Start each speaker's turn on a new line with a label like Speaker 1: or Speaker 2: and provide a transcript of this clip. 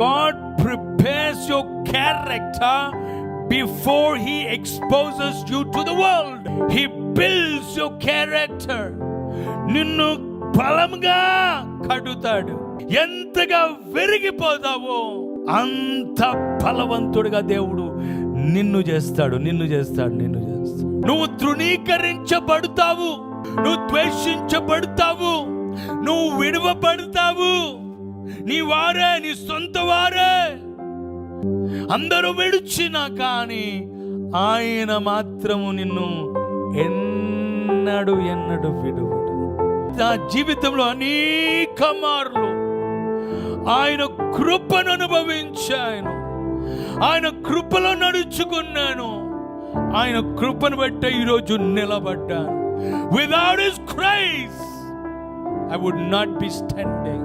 Speaker 1: God prepares your character before He exposes you to the world. He builds your character. నిన్ను బలంగా కడుతాడు. ఎంతగా విరిగిపోతావో అంత బలవంతుడిగా దేవుడు నిన్ను చేస్తాడు. నువ్వు తృణీకరించబడతావు, నువ్వు ద్వేషించబడతావు, నువ్వు విడవబడతావు. నీ వారే, నీ సొంత వారే అందరూ విడిచినా కానీ ఆయన మాత్రము నిన్ను ఎన్నడు విడువడు. నా జీవితంలో అనేక మార్లు ఆయన కృపను అనుభవించాను, ఆయన కృపలో నడుచుకున్నాను, ఆయన కృపను బట్టే ఈరోజు నిలబడ్డాను. Without His grace I would not be standing.